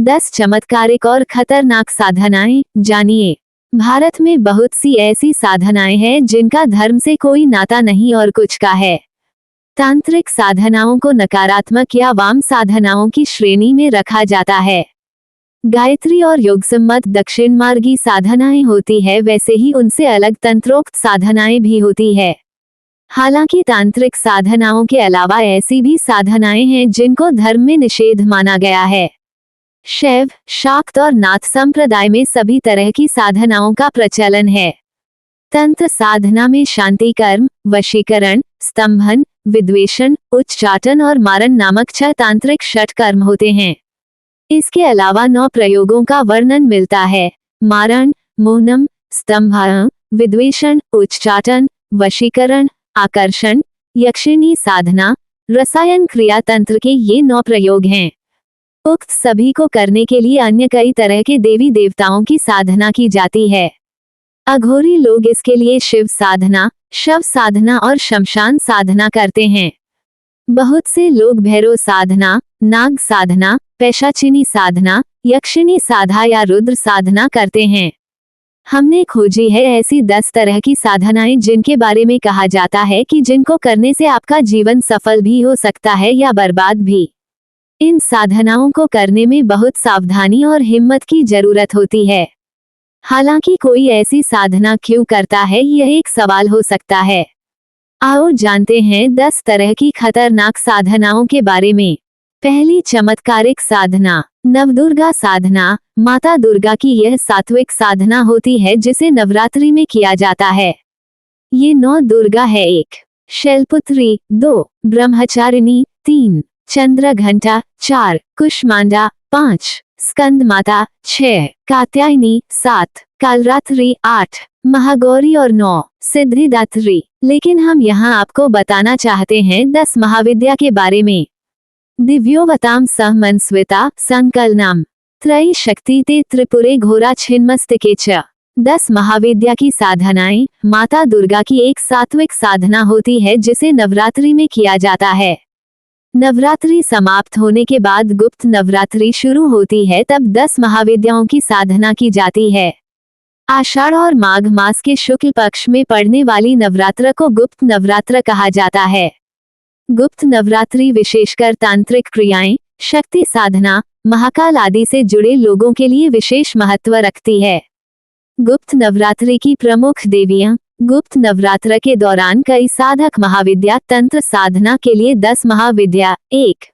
10 चमत्कारिक और खतरनाक साधनाएं जानिए। भारत में बहुत सी ऐसी साधनाएं हैं जिनका धर्म से कोई नाता नहीं और कुछ का है। तांत्रिक साधनाओं को नकारात्मक या वाम साधनाओं की श्रेणी में रखा जाता है। गायत्री और योगसम्मत दक्षिण मार्गी साधनाएं होती है, वैसे ही उनसे अलग तंत्रोक्त साधनाएं भी होती है। हालांकि तांत्रिक साधनाओं के अलावा ऐसी भी साधनाएं हैं जिनको धर्म में निषेध माना गया है। शैव, शाक्त और नाथ संप्रदाय में सभी तरह की साधनाओं का प्रचलन है। तंत्र साधना में शांति कर्म, वशीकरण, स्तंभन, विद्वेषण, उच्चाटन और मारण नामक 6 तांत्रिक षट कर्म होते हैं। इसके अलावा 9 प्रयोगों का वर्णन मिलता है। मारण, मोहनम, स्तंभन, विद्वेषण, उच्चाटन, वशीकरण, आकर्षण, यक्षिणी साधना, रसायन क्रिया तंत्र के ये 9 प्रयोग हैं। उक्त सभी को करने के लिए अन्य कई तरह के देवी देवताओं की साधना की जाती है। अघोरी लोग इसके लिए शिव साधना, शव साधना और शमशान साधना करते हैं। बहुत से लोग भैरव साधना, नाग साधना, पैशाचिनी साधना, यक्षिणी साधा या रुद्र साधना करते हैं। हमने खोजी है ऐसी 10 तरह की साधनाएं जिनके बारे में कहा जाता है कि जिनको करने से आपका जीवन सफल भी हो सकता है या बर्बाद भी। इन साधनाओं को करने में बहुत सावधानी और हिम्मत की जरूरत होती है। हालांकि कोई ऐसी साधना क्यों करता है, यह एक सवाल हो सकता है। आओ जानते हैं 10 तरह की खतरनाक साधनाओं के बारे में। पहली चमत्कारिक साधना, नवदुर्गा साधना। माता दुर्गा की यह सात्विक साधना होती है जिसे नवरात्रि में किया जाता है। ये 9 दुर्गा है। 1 शैलपुत्री, 2 ब्रह्मचारिणी, 3 चंद्र घंटा, 4 कुष्मांडा, 5 स्कंद माता, 6 कात्यायनी, 7 कालरात्रि, 8 महागौरी और 9 सिद्धिदात्री। लेकिन हम यहाँ आपको बताना चाहते हैं 10 महाविद्या के बारे में। दिव्योवताम सह मनस्विता संकलनम त्रयी शक्ति ते त्रिपुरे घोरा छिन्मस्तिके च। 10 महाविद्या की साधनाएं माता दुर्गा की एक सात्विक साधना होती है जिसे नवरात्रि में किया जाता है। नवरात्रि समाप्त होने के बाद गुप्त नवरात्रि शुरू होती है, तब 10 महाविद्याओं की साधना की जाती है। आषाढ़ और माघ मास के शुक्ल पक्ष में पड़ने वाली नवरात्र को गुप्त नवरात्र कहा जाता है। गुप्त नवरात्रि विशेषकर तांत्रिक क्रियाएं, शक्ति साधना, महाकाल आदि से जुड़े लोगों के लिए विशेष महत्व रखती है। गुप्त नवरात्रि की प्रमुख देवियां। गुप्त नवरात्र के दौरान कई साधक महाविद्या तंत्र साधना के लिए 10 महाविद्या। 1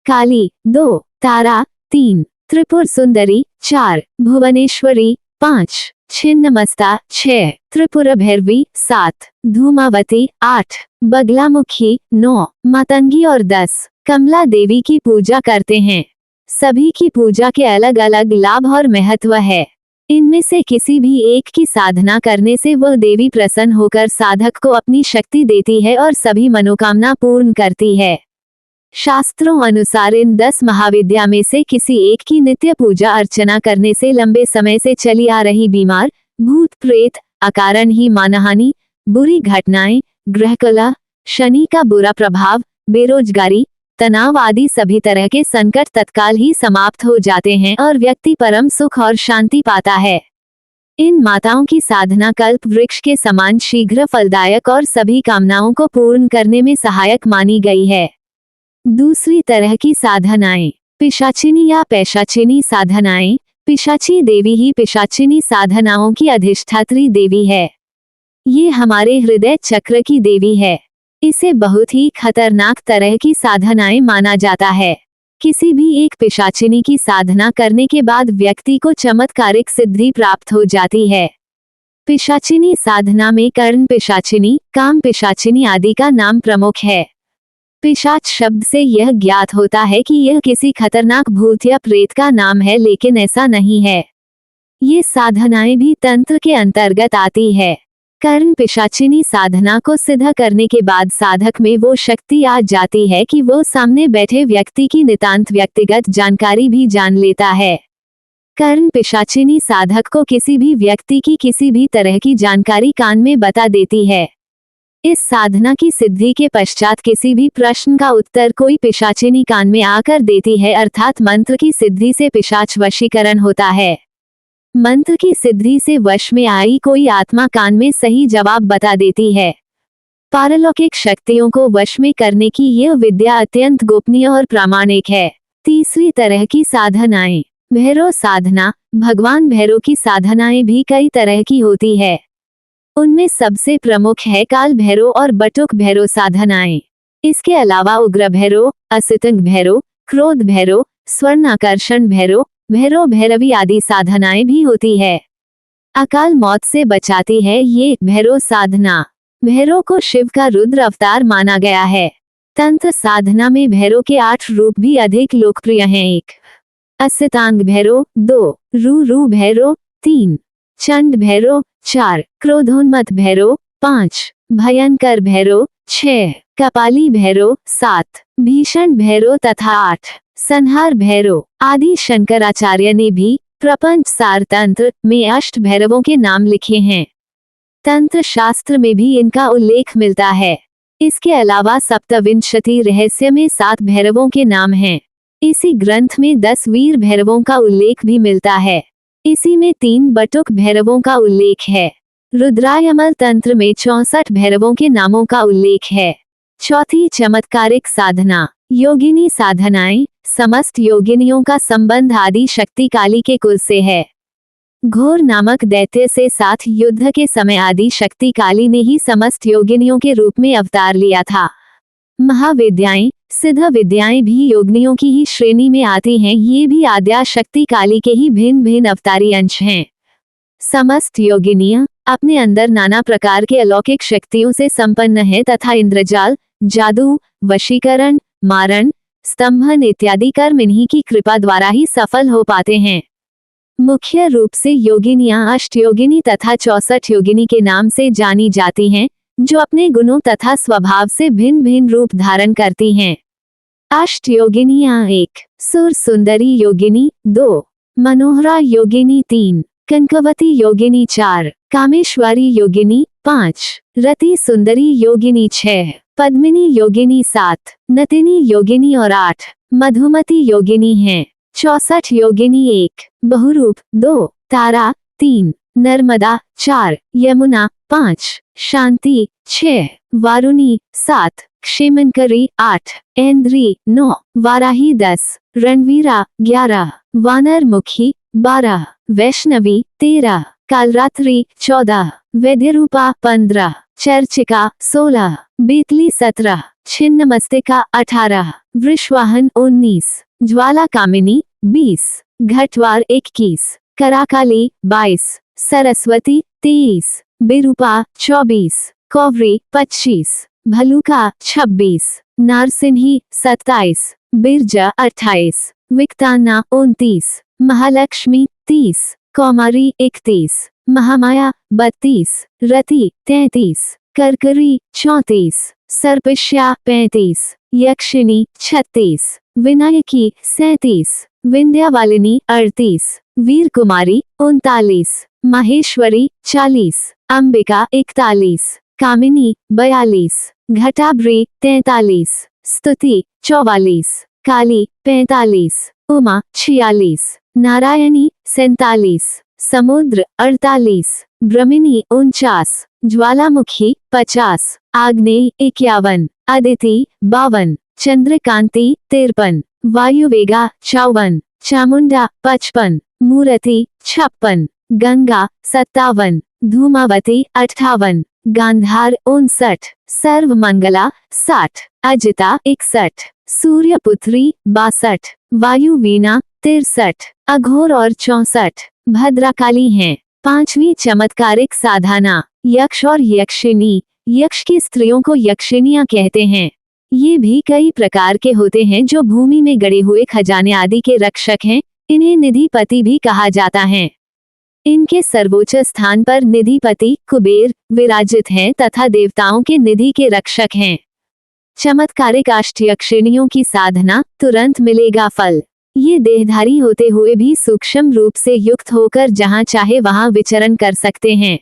काली, 2 तारा, 3 त्रिपुर सुंदरी, 4 भुवनेश्वरी, 5 छिन्नमस्ता, 6 त्रिपुर भैरवी, 7 धूमावती, 8 बगलामुखी, 9 मातंगी और 10 कमला देवी की पूजा करते हैं। सभी की पूजा के अलग अलग लाभ और महत्व है। इनमें से किसी भी एक की साधना करने से वह देवी प्रसन्न होकर साधक को अपनी शक्ति देती है और सभी मनोकामना पूर्ण करती है। शास्त्रों अनुसार इन 10 महाविद्या में से किसी एक की नित्य पूजा अर्चना करने से लंबे समय से चली आ रही बीमार, भूत प्रेत, अकारण ही मानहानि, बुरी घटनाएं, ग्रहकला, शनि का बुरा प्रभाव, बेरोजगारी, तनाव आदि सभी तरह के संकट तत्काल ही समाप्त हो जाते हैं और व्यक्ति परम सुख और शांति पाता है। इन माताओं की साधना कल्प वृक्ष के समान शीघ्र फलदायक और सभी कामनाओं को पूर्ण करने में सहायक मानी गई है। दूसरी तरह की साधनाएं, पिशाचिनी या पैशाचिनी साधनाएं। पिशाची देवी ही पिशाचिनी साधनाओं की अधिष्ठात्री देवी है। ये हमारे हृदय चक्र की देवी है। इसे बहुत ही खतरनाक तरह की साधनाएं माना जाता है। किसी भी एक पिशाचिनी की साधना करने के बाद व्यक्ति को चमत्कारिक सिद्धि प्राप्त हो जाती है। पिशाचिनी साधना में कर्ण पिशाचिनी, काम पिशाचिनी आदि का नाम प्रमुख है। पिशाच शब्द से यह ज्ञात होता है कि यह किसी खतरनाक भूत या प्रेत का नाम है, लेकिन ऐसा नहीं है। ये साधनाएं भी तंत्र के अंतर्गत आती है। कर्ण पिशाचिनी साधना को सिद्ध करने के बाद साधक में वो शक्ति आ जाती है कि वो सामने बैठे व्यक्ति की नितांत व्यक्तिगत जानकारी भी जान लेता है। कर्ण पिशाचिनी साधक को किसी भी व्यक्ति की किसी भी तरह की जानकारी कान में बता देती है। इस साधना की सिद्धि के पश्चात किसी भी प्रश्न का उत्तर कोई पिशाचिनी कान में आकर देती है, अर्थात मंत्र की सिद्धि से पिशाच वशीकरण होता है। मंत्र की सिद्धि से वश में आई कोई आत्मा कान में सही जवाब बता देती है। पारलौकिक शक्तियों को वश में करने की यह विद्या अत्यंत गोपनीय और प्रामाणिक है। तीसरी तरह की साधनाएं। भैरव साधना। भगवान भैरव की साधनाएं भी कई तरह की होती है। उनमें सबसे प्रमुख है काल भैरव और बटुक भैरव साधनाएं। इसके अलावा उग्र भैरव, असुतंग भैरव, क्रोध भैरव, स्वर्णाकर्षण भैरव, भैरव भैरवी आदि साधनाएं भी होती है। अकाल मौत से बचाती है ये भैरव साधना। भैरव को शिव का रुद्र अवतार माना गया है। तंत्र साधना में भैरव के 8 रूप भी अधिक लोकप्रिय हैं। 1. असुतांग भैरव, 2. रू भैरव, 3. चंड भैरव, 4. क्रोधोन्मत्त भैरव, 5. भयंकर भैरव, 6. कपाली भैरव, 7. भीषण भैरव तथा 8. संहार भैरव आदि। शंकराचार्य ने भी प्रपंच सार तंत्र में अष्ट भैरवों के नाम लिखे हैं। तंत्र शास्त्र में भी इनका उल्लेख मिलता है। इसके अलावा सप्तविंशति रहस्य में 7 भैरवों के नाम हैं। इसी ग्रंथ में 10 वीर भैरवों का उल्लेख भी मिलता है। इसी में 3 बटुक भैरवों का उल्लेख है। रुद्रायमल तंत्र में 64 भैरवों के नामों का उल्लेख है। चौथी चमत्कारिक साधना। योगिनी साधनाएं। समस्त योगिनियों का संबंध आदि शक्ति काली के कुल से है। घोर नामक दैत्य से साथ युद्ध के समय आदि शक्ति काली ने ही समस्त योगिनियों के रूप में अवतार लिया था। महाविद्याएं, सिद्ध विद्याएं भी योगिनियों की ही श्रेणी में आती हैं। ये भी आद्या शक्ति काली के ही भिन्न भिन्न अवतारी अंश हैं। समस्त योगिनियां अपने अंदर नाना प्रकार के अलौकिक शक्तियों से संपन्न है तथा इंद्रजाल, जादू, वशीकरण, मारण, स्तंभन इत्यादि कर्म इन्हीं की कृपा द्वारा ही सफल हो पाते हैं। मुख्य रूप से योगिनियां अष्टयोगिनी तथा 64 योगिनी के नाम से जानी जाती हैं, जो अपने गुणों तथा स्वभाव से भिन्न भिन्न रूप धारण करती हैं। अष्टयोगिनियां 1. सुर सुंदरी योगिनी, 2. मनोहरा योगिनी, 3. कंकवती योगिनी, 4. कामेश्वरी योगिनी, 5. रति सुंदरी योगिनी, 6. पद्मिनी योगिनी, 7. नतिनी योगिनी और 8. मधुमती योगिनी हैं। 64 योगिनी 1. बहुरूप, 2. तारा, 3. नर्मदा, 4. यमुना, 5. शांति, 6. वारुणी, 7. क्षेमनकरी, 8. ऐन्द्री, 9. वाराही, 10. रणवीरा, 11. वानरमुखी, 12. वैष्णवी, 13. कालरात्रि, 14. वैद्यरूपा, 15. चर्चिका, 16. बेतली, 17. छिन्नमस्तिका, 18. वृषवाहन, 19. ज्वाला कामिनी, 20. घटवार, 21. कराकाली, 22. सरस्वती, 23. बिरूपा, 24. कौवरी, 25. भलुका, 26. नारसिंही, 27. बिरजा, 28. विक्ताना, 29. महालक्ष्मी, 30. कौमारी, 31. महामाया, 32. रति, 33. करकरी, 34. सर्पिष्या, 35. यक्षिणी, 36. विनायकी, 37. विंध्यावालिनी, 38. वीर कुमारी, 39. माहेश्वरी, 40. अंबिका, 41. कामिनी, 42. घटाभ्री, 43. स्तुति, 44. काली, 45. उमा, 46. नारायणी, 47. समुद्र, 48. ब्रह्मिणी, 49. ज्वालामुखी, 50. आग्नेय, 51. अदिति, 52. चंद्रकांति, 53. वायुवेगा, 54. चामुंडा, 55. मूर्ति, 56. गंगा, 57. धूमावती, 58. गांधार, 59. सर्वमंगला, 60. अजिता, 61. सूर्यपुत्री, 62. वायुवीणा, 63. अघोर और 64. भद्राकाली हैं। 5वीं चमत्कारिक साधना। यक्ष और यक्षिणी। यक्ष की स्त्रियों को यक्षिणियां कहते हैं। ये भी कई प्रकार के होते हैं जो भूमि में गड़े हुए खजाने आदि के रक्षक हैं। इन्हें निधिपति भी कहा जाता है। इनके सर्वोच्च स्थान पर निधिपति कुबेर विराजित हैं तथा देवताओं के निधि के रक्षक हैं। चमत्कारिक अष्टयक्षिणियों की साधना, तुरंत मिलेगा फल। ये देहधारी होते हुए भी सूक्ष्म रूप से युक्त होकर जहां चाहे वहां विचरण कर सकते हैं।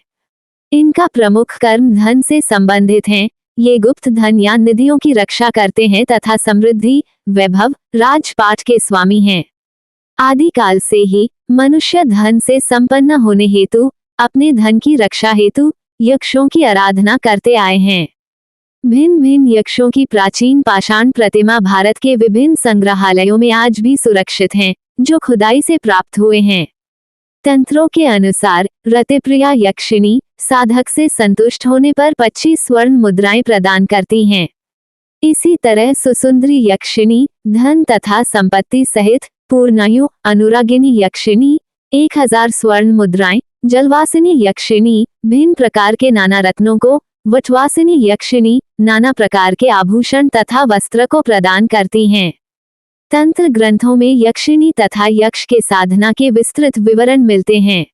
इनका प्रमुख कर्म धन से संबंधित हैं। ये गुप्त धन या निधियों की रक्षा करते हैं तथा समृद्धि, वैभव, राजपाट के स्वामी हैं। आदिकाल से ही मनुष्य धन से संपन्न होने हेतु, अपने धन की रक्षा हेतु यक्षों की आराधना करते आए हैं। भिन्न भिन्न यक्षों की प्राचीन पाषाण प्रतिमा भारत के विभिन्न संग्रहालयों में आज भी सुरक्षित हैं, जो खुदाई से प्राप्त हुए हैं। तंत्रों के अनुसार रतिप्रिया यक्षिणी साधक से संतुष्ट होने पर 25 स्वर्ण मुद्राएं प्रदान करती हैं। इसी तरह सुसुंदरी यक्षिणी धन तथा संपत्ति सहित, पूर्णायु अनुरागिनी यक्षिणी 1000 स्वर्ण मुद्राएं, जलवासिनी यक्षिणी भिन्न प्रकार के नाना रत्नों को, वटवासिनी यक्षिणी नाना प्रकार के आभूषण तथा वस्त्र को प्रदान करती हैं। तंत्र ग्रंथों में यक्षिणी तथा यक्ष के साधना के विस्तृत विवरण मिलते हैं।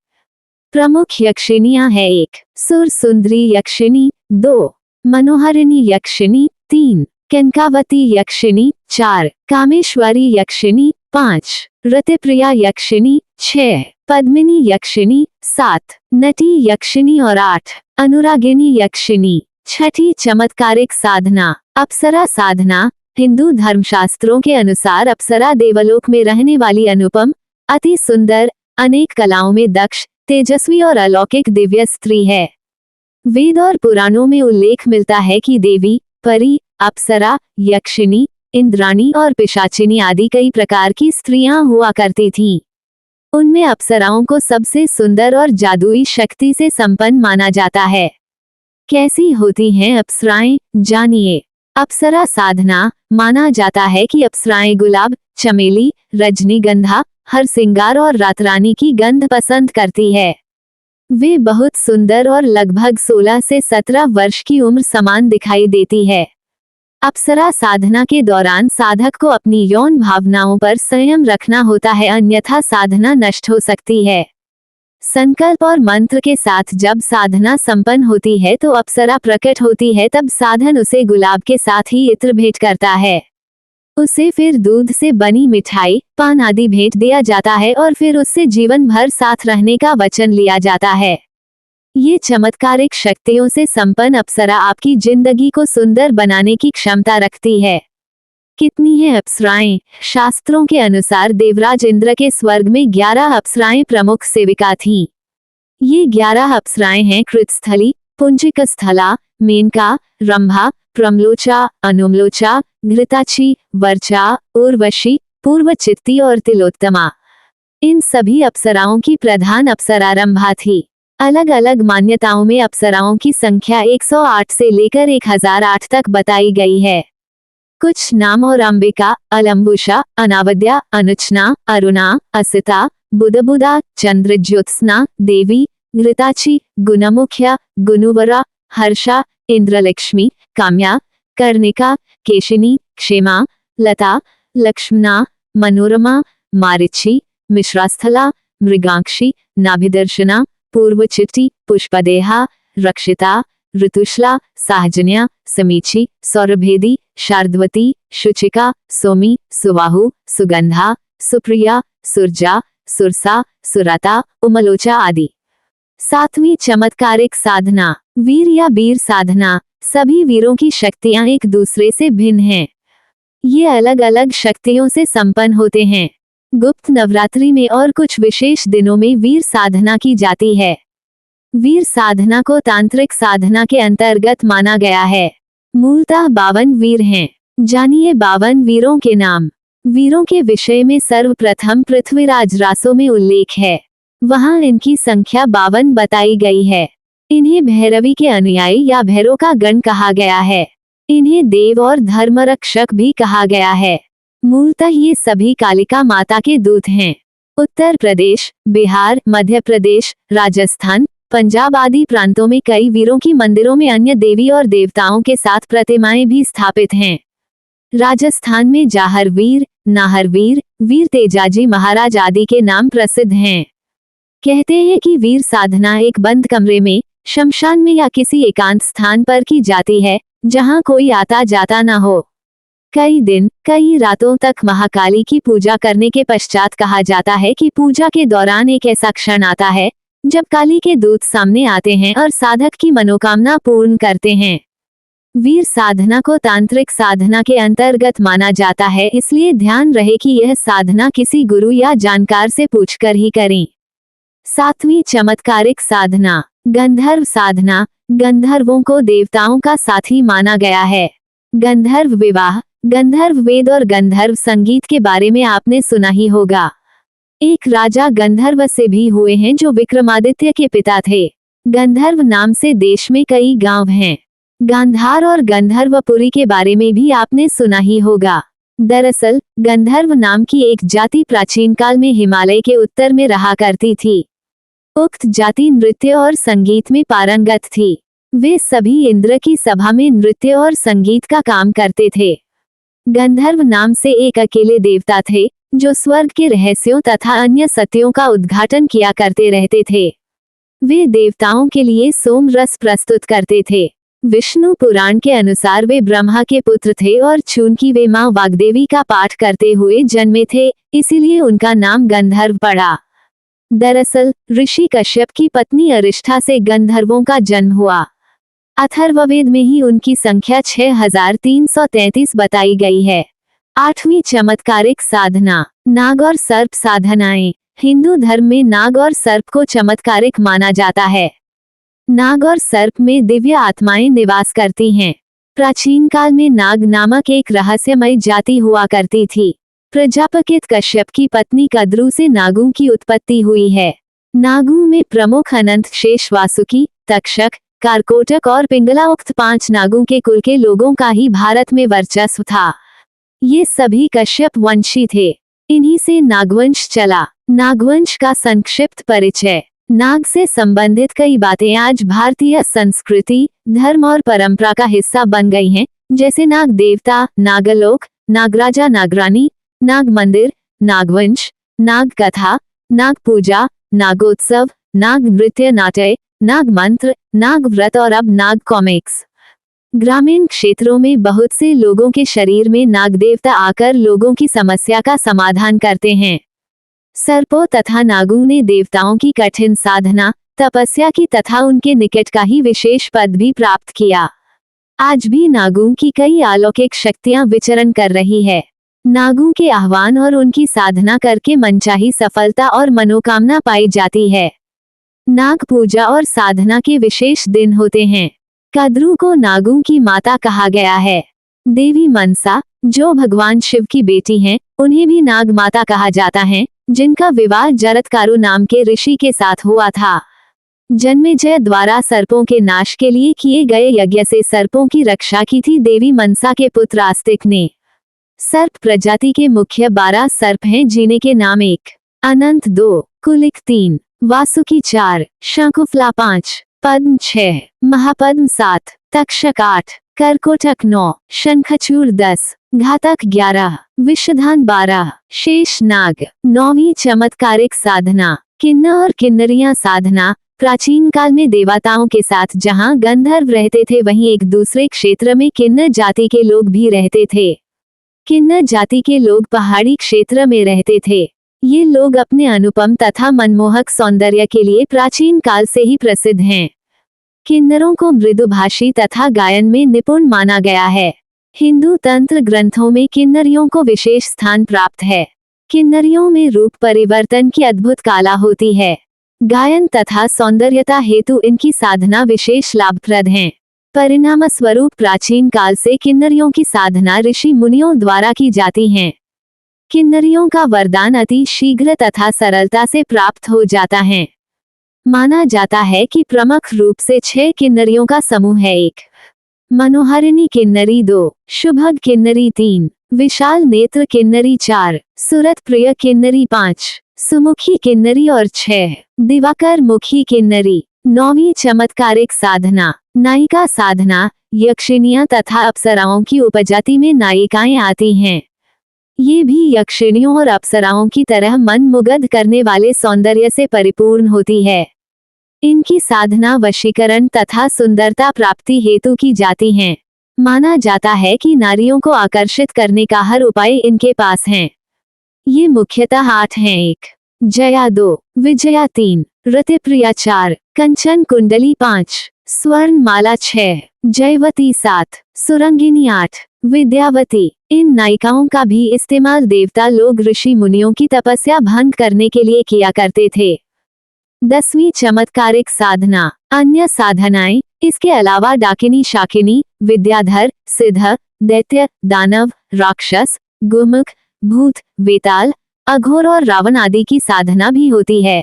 प्रमुख यक्षिणियां हैं 1 सुर सुंदरी यक्षिणी, 2 मनोहरिणी यक्षिणी, 3 कनकावती यक्षिणी, 4 कामेश्वरी यक्षिणी, 5 रतिप्रिया यक्षिणी, 6 पद्मिनी यक्षिणी, 7 नटी यक्षिणी और 8 अनुरागिनी यक्षिणी। छठी चमत्कारिक साधना अप्सरा साधना। हिंदू धर्मशास्त्रों के अनुसार अप्सरा देवलोक में रहने वाली अनुपम, अति सुंदर, अनेक कलाओं में दक्ष, तेजस्वी और अलौकिक दिव्य स्त्री है। वेद और पुराणों में उल्लेख मिलता है कि देवी, परी, अप्सरा, यक्षिणी, इंद्राणी और पिशाचिनी आदि कई प्रकार की स्त्रियां हुआ करती थीं। उनमें अप्सराओं को सबसे सुंदर और जादुई शक्ति से संपन्न माना जाता है। कैसी होती हैं अप्सराएं, जानिए। अप्सरा साधना माना जाता है कि अप्सराएं गुलाब, चमेली, रजनीगंधा, हरसिंगार और रातरानी की गंध पसंद करती है। वे बहुत सुंदर और लगभग 16 से 17 वर्ष की उम्र समान दिखाई देती है। अप्सरा साधना के दौरान साधक को अपनी यौन भावनाओं पर संयम रखना होता है, अन्यथा साधना नष्ट हो सकती है। संकल्प और मंत्र के साथ जब साधना संपन्न होती है तो अप्सरा प्रकट होती है, तब साधन उसे गुलाब के साथ ही इत्र भेंट करता है। उसे फिर दूध से बनी मिठाई, पान आदि भेंट दिया जाता है और फिर उससे जीवन भर साथ रहने का वचन लिया जाता है। ये चमत्कारिक शक्तियों से संपन्न अप्सरा आपकी जिंदगी को सुंदर बनाने की क्षमता रखती है। कितनी हैं अप्सराएं? शास्त्रों के अनुसार देवराज इंद्र के स्वर्ग में 11 अप्सराएं प्रमुख सेविका थीं। ये 11 अप्सराएं हैं कृतस्थली, पुंजिकस्थला, मेनका, रंभा, प्रमलोचा, अनुमलोचा, घृताची, वर्चा, उर्वशी, पूर्वचित्ती और तिलोत्तमा। इन सभी अप्सराओं की प्रधान अप्सरा रंभा थी। अलग अलग मान्यताओं में अप्सराओं की संख्या 108 से लेकर 1008 तक बताई गई है। कुछ नाम और अंबिका, अलम्बुषा, अनावद्या, अनुचना, अरुणा, असिता, बुधबुदा, चंद्रज्योत्सना, देवी, घृताची, गुणमुख्या, गुणुवरा, हर्षा, इंद्रलक्ष्मी, काम्या, कर्णिका, केशिनी, क्षेमा, लता, लक्ष्मणा, मनोरमा, मारिची, मिश्रास्थला, मृगांक्षी, नाभिदर्शना, पूर्वचित्ती, पुष्पदेहा, रक्षिता, ऋतुश्ला, साहजन्या, समीची, सौरभेदी, शार्दवती, शुचिका, सोमी, सुवाहु, सुगंधा, सुप्रिया, सुरजा, सुरसा, सुरता, उमलोचा आदि। 7वीं चमत्कारिक साधना वीर या बीर साधना। सभी वीरों की शक्तियां एक दूसरे से भिन्न हैं। ये अलग अलग शक्तियों से संपन्न होते हैं। गुप्त नवरात्रि में और कुछ विशेष दिनों में वीर साधना की जाती है। वीर साधना को तांत्रिक साधना के अंतर्गत माना गया है। मूलतः 52 वीर हैं। जानिए 52 वीरों के नाम। वीरों के विषय में सर्वप्रथम पृथ्वीराज रासों में उल्लेख है। वहां इनकी संख्या 52 बताई गई है। इन्हें भैरवी के अनुयायी या भैरव का गण कहा गया है। इन्हें देव और धर्मरक्षक भी कहा गया है। मूलतः ये सभी कालिका माता के दूत हैं। उत्तर प्रदेश, बिहार, मध्य प्रदेश, राजस्थान, पंजाब आदि प्रांतों में कई वीरों की मंदिरों में अन्य देवी और देवताओं के साथ प्रतिमाएं भी स्थापित हैं। राजस्थान में जाहर वीर, नाहर वीर, वीर तेजाजी महाराज आदि के नाम प्रसिद्ध हैं। कहते हैं कि वीर साधना एक बंद कमरे में, शमशान में या किसी एकांत स्थान पर की जाती है, जहां कोई आता जाता न हो। कई दिन, कई रातों तक महाकाली की पूजा करने के पश्चात कहा जाता है कि पूजा के दौरान एक ऐसा क्षण आता है जब काली के दूत सामने आते हैं और साधक की मनोकामना पूर्ण करते हैं। वीर साधना को तांत्रिक साधना के अंतर्गत माना जाता है, इसलिए ध्यान रहे कि यह साधना किसी गुरु या जानकार से पूछकर ही करें। 7वीं चमत्कारिक साधना, गंधर्व साधना। गंधर्वों को देवताओं का साथी माना गया है। गंधर्व विवाह, गंधर्व वेद और गंधर्व संगीत के बारे में आपने सुना ही होगा। एक राजा गंधर्व से भी हुए हैं जो विक्रमादित्य के पिता थे। गंधर्व नाम से देश में कई गांव हैं। गांधार और गंधर्वपुरी के बारे में भी आपने सुना ही होगा। दरअसल गंधर्व नाम की एक जाति प्राचीन काल में हिमालय के उत्तर में रहा करती थी। उक्त जाति नृत्य और संगीत में पारंगत थी। वे सभी इंद्र की सभा में नृत्य और संगीत का काम करते थे। गंधर्व नाम से एक अकेले देवता थे जो स्वर्ग के रहस्यों तथा अन्य सत्यों का उद्घाटन किया करते रहते थे। वे देवताओं के लिए सोम रस प्रस्तुत करते थे। विष्णु पुराण के अनुसार वे ब्रह्मा के पुत्र थे और चूंकि वे मां वाग्देवी का पाठ करते हुए जन्मे थे, इसीलिए उनका नाम गंधर्व पड़ा। दरअसल ऋषि कश्यप की पत्नी अरिष्ठा से गंधर्वों का जन्म हुआ। अथर्ववेद में ही उनकी संख्या 6333 बताई गई है। 8वीं चमत्कारिक साधना, नाग और सर्प साधनाएं। हिंदू धर्म में नाग और सर्प को चमत्कारिक माना जाता है। नाग और सर्प में दिव्य आत्माएं निवास करती हैं। प्राचीन काल में नाग नामक एक रहस्यमय जाति हुआ करती थी। प्रजापति कश्यप की पत्नी कद्रू से नागों की उत्पत्ति हुई है। नागों में प्रमुख अनंत, शेष, वासुकी, तक्षक, कारकोटक और पिंगला उक्त 5 नागों के कुल के लोगों का ही भारत में वर्चस्व था। ये सभी कश्यप वंशी थे। इन्हीं से नागवंश चला। नागवंश का संक्षिप्त परिचय। नाग से संबंधित कई बातें आज भारतीय संस्कृति, धर्म और परंपरा का हिस्सा बन गई हैं, जैसे नाग देवता, नागलोक, नागराजा नागरानी, नाग मंदिर, नागवंश, नाग कथा, नाग पूजा, नागोत्सव, नाग नृत्य नाट्य, नाग मंत्र, नाग व्रत और अब नाग कॉमिक्स। ग्रामीण क्षेत्रों में बहुत से लोगों के शरीर में नाग देवता आकर लोगों की समस्या का समाधान करते हैं। सर्पों तथा नागों ने देवताओं की कठिन साधना, तपस्या की तथा उनके निकट का ही विशेष पद भी प्राप्त किया। आज भी नागों की कई अलौकिक शक्तियां विचरण कर रही है। नागों के आह्वान और उनकी साधना करके मनचाही सफलता और मनोकामना पाई जाती है। नाग पूजा और साधना के विशेष दिन होते हैं। कद्रू को नागों की माता कहा गया है। देवी मनसा, जो भगवान शिव की बेटी हैं, उन्हें भी नाग माता कहा जाता है, जिनका विवाह जरत्कारु नाम के ऋषि के साथ हुआ था। जन्मेजय द्वारा सर्पों के नाश के लिए किए गए यज्ञ से सर्पों की रक्षा की थी देवी मनसा के पुत्र आस्तिक ने। सर्प प्रजाति के मुख्य 12 सर्प हैं, जिन्हें के नाम 1, अनंत 2, कुलिक 3, वासुकी 4, शंकुफला 5, पद्म 6, महापद्म 7, तक्षक 8, करकोटक 9, शंखचूड़ 10, घातक 11, विषधान 12, शेष नाग। 9वीं चमत्कारिक साधना, किन्नर और किन्नरियां साधना। प्राचीन काल में देवताओं के साथ जहां गंधर्व रहते थे, वहीं एक दूसरे क्षेत्र में किन्नर जाति के लोग भी रहते थे। किन्नर जाति के लोग पहाड़ी क्षेत्र में रहते थे। ये लोग अपने अनुपम तथा मनमोहक सौंदर्य के लिए प्राचीन काल से ही प्रसिद्ध हैं। किन्नरों को मृदुभाषी तथा गायन में निपुण माना गया है। हिंदू तंत्र ग्रंथों में किन्नरियों को विशेष स्थान प्राप्त है। किन्नरियों में रूप परिवर्तन की अद्भुत कला होती है। गायन तथा सौंदर्यता हेतु इनकी साधना विशेष लाभप्रद है। परिणाम स्वरूप प्राचीन काल से किन्नरियों की साधना ऋषि मुनियों द्वारा की जाती है। किन्नरियों का वरदान अति शीघ्र तथा सरलता से प्राप्त हो जाता है। माना जाता है कि प्रमुख रूप से 6 किन्नरियों का समूह है। 1 मनोहारिणी किन्नरी, 2 शुभग किन्नरी, 3 विशाल नेत्र किन्नरी, 4 सुरत प्रिय किन्नरी, 5 सुमुखी किन्नरी और 6 दिवाकर मुखी किन्नरी। 9वीं चमत्कारिक साधना, नायिका साधना। यक्षिणियां तथा अप्सराओं की उपजाति में नायिकाएं आती हैं। ये भी यक्षिणियों और अप्सराओं की तरह मन मुग्ध करने वाले सौंदर्य से परिपूर्ण होती है। इनकी साधना वशीकरण तथा सुंदरता प्राप्ति हेतु की जाती है। माना जाता है कि नारियों को आकर्षित करने का हर उपाय इनके पास है। ये मुख्यतः 8 हैं। 1 जया, 2 विजया, 3 रतिप्रिया 4, कंचन कुंडली 5, स्वर्ण माला 6, जयवती 7, सुरंगिनी 8, विद्यावती। इन नायिकाओं का भी इस्तेमाल देवता लोग ऋषि मुनियों की तपस्या भंग करने के लिए किया करते थे। 10वीं चमत्कारिक साधना। अन्य साधनाएं इसके अलावा डाकिनी, शाकिनी, विद्याधर, सिद्ध, दैत्य, दानव, राक्षस, गुमुख, भूत, बेताल, अघोर और रावण आदि की साधना भी होती है।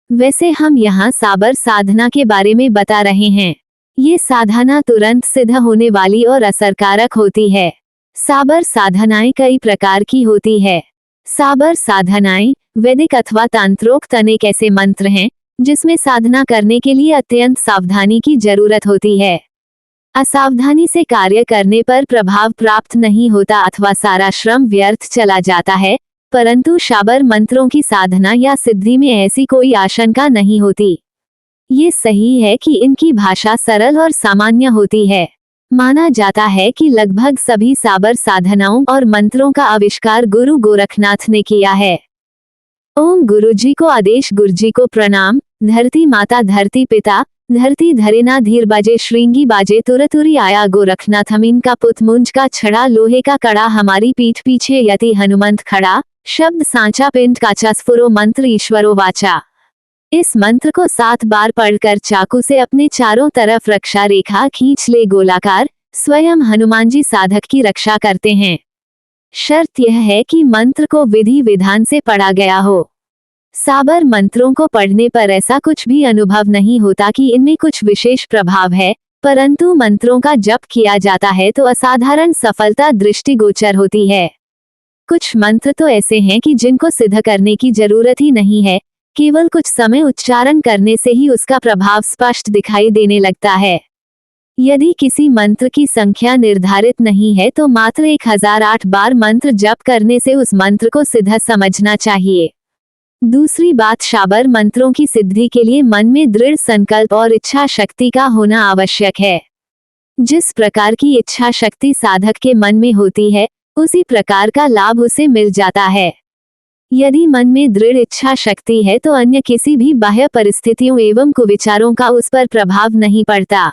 वैसे हम यहाँ साबर साधना के बारे में बता रहे हैं। ये साधना तुरंत सिद्ध होने वाली और असरकारक होती है। साबर साधनाएं कई प्रकार की होती है। साबर साधनाएं वैदिक अथवा तंत्रोक्त अनेक ऐसे मंत्र हैं जिसमें साधना करने के लिए अत्यंत सावधानी की जरूरत होती है। असावधानी से कार्य करने पर प्रभाव प्राप्त नहीं होता अथवा सारा श्रम व्यर्थ चला जाता है, परंतु शाबर मंत्रों की साधना या सिद्धि में ऐसी कोई आशंका नहीं होती। ये सही है कि इनकी भाषा सरल और सामान्य होती है। माना जाता है कि लगभग सभी साबर साधनाओं और मंत्रों का आविष्कार गुरु गोरखनाथ ने किया है। ओम गुरुजी को आदेश, गुरुजी को प्रणाम। धरती माता, धरती पिता, धरती धरे ना धीर बाजे, श्रृंगी बाजे तुरतुरी आया गोरखनाथ। अमीन का पुत, मुंज का छड़ा, लोहे का कड़ा, हमारी पीठ पीछे यति हनुमंत खड़ा। शब्द सांचा, पिंड काचा, स्फुरो मंत्र ईश्वरो वाचा। इस मंत्र को 7 बार पढ़कर चाकू से अपने चारों तरफ रक्षा रेखा खींच ले गोलाकार। स्वयं हनुमान जी साधक की रक्षा करते हैं। शर्त यह है कि मंत्र को विधि विधान से पढ़ा गया हो। साबर मंत्रों को पढ़ने पर ऐसा कुछ भी अनुभव नहीं होता कि इनमें कुछ विशेष प्रभाव है, परंतु मंत्रों का जप किया जाता है तो असाधारण सफलता दृष्टिगोचर होती है। कुछ मंत्र तो ऐसे हैं कि जिनको सिद्ध करने की जरूरत ही नहीं है, केवल कुछ समय उच्चारण करने से ही उसका प्रभाव स्पष्ट दिखाई देने लगता है। यदि किसी मंत्र की संख्या निर्धारित नहीं है तो मात्र 1008 बार मंत्र जप करने से उस मंत्र को सिद्ध समझना चाहिए। दूसरी बात, शाबर मंत्रों की सिद्धि के लिए मन में दृढ़ संकल्प और इच्छा शक्ति का होना आवश्यक है। जिस प्रकार की इच्छा शक्ति साधक के मन में होती है, उसी प्रकार का लाभ उसे मिल जाता है। यदि मन में दृढ़ इच्छा शक्ति है तो अन्य किसी भी बाह्य परिस्थितियों एवं कुविचारों का उस पर प्रभाव नहीं पड़ता।